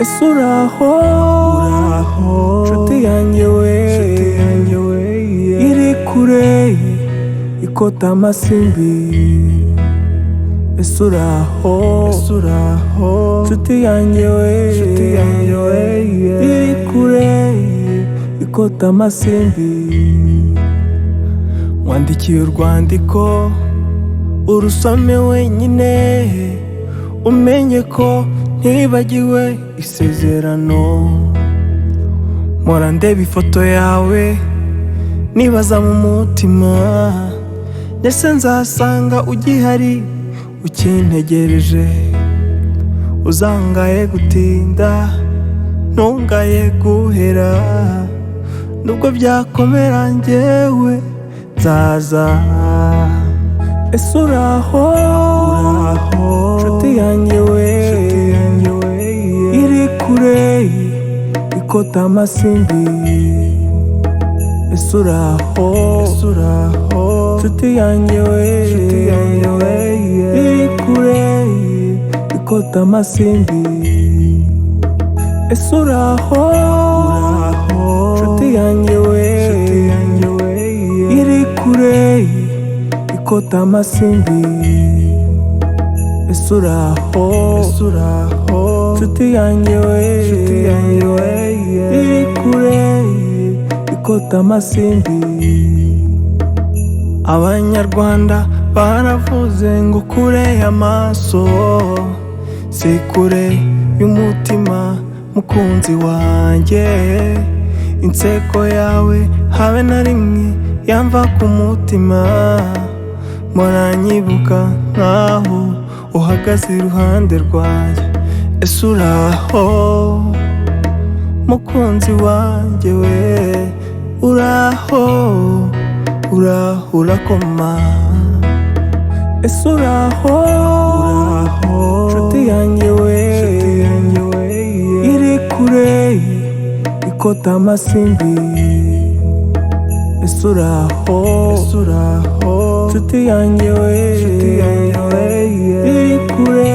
Ese uraho nshuti yanjye we iri kure ikota amasimbi. Ese uraho nshuti yanjye we iri kure ikota amasimbi. Wandikiye urwandiko urusome wenyine, umenye ko ntibagiwe isezerano. Mpora ndeba ifoto yawe nibaza mu mutima, ndetse nzasanga ugihari ukintegereje. Uzangaye gutinda ntungaye guhera, nubwo byakomera njyewe nzaza. Ese uraho nshuti yanjye we iri kure ikota amasimbi. Ese uraho nshuti yanjye we iri kure ikota amasimbi. Ese uraho nshuti yanjye we iri kure ikota amasimbi. Ese uraho nshuti yanjye we iri kure ikota amasimbi. Abanyarwanda baravuze ngo kure amaso si kure y'umutima mukunzi wanjye. Inseko yawe habe na rimwe yamva ku mutima, muranyibuka nkaho uhagaze iruhande rwanjye. Ese uraho mukunzi wanjye we, uraho urakoma. Ese uraho nshuti yanjye we iri kure ikota amasimbi. Ese uraho nshuti yanjye we iri kure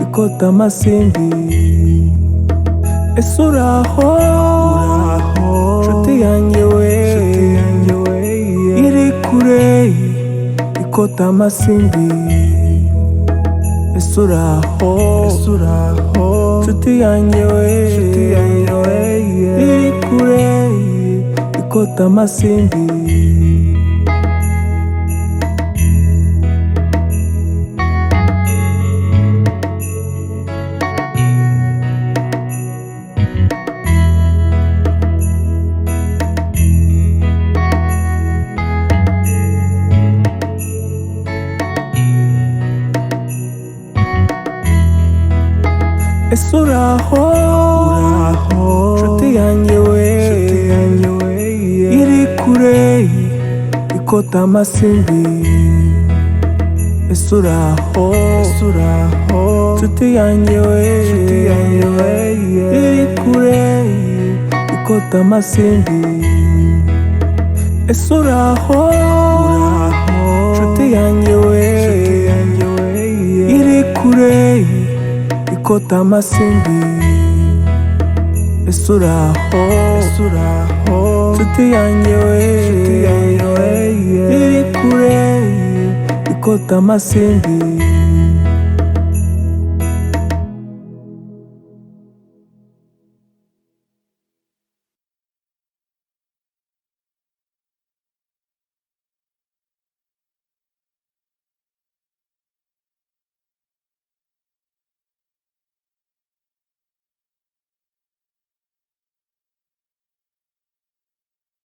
ikota amasimbi. Ese uraho nshuti yanjye we iri kure ikota amasimbi. Ese uraho nshuti yanjye we iri kure ikota amasimbi. Ese uraho nshuti yanjye we iri kure ikota amasimbi. Ese uraho nshuti yanjye we iri kure ikota amasimbi. Ese uraho nshuti yanjye we iri kure ikota amasimbi. Ese uraho nshuti yanjye we iri kure ikota amasimbi.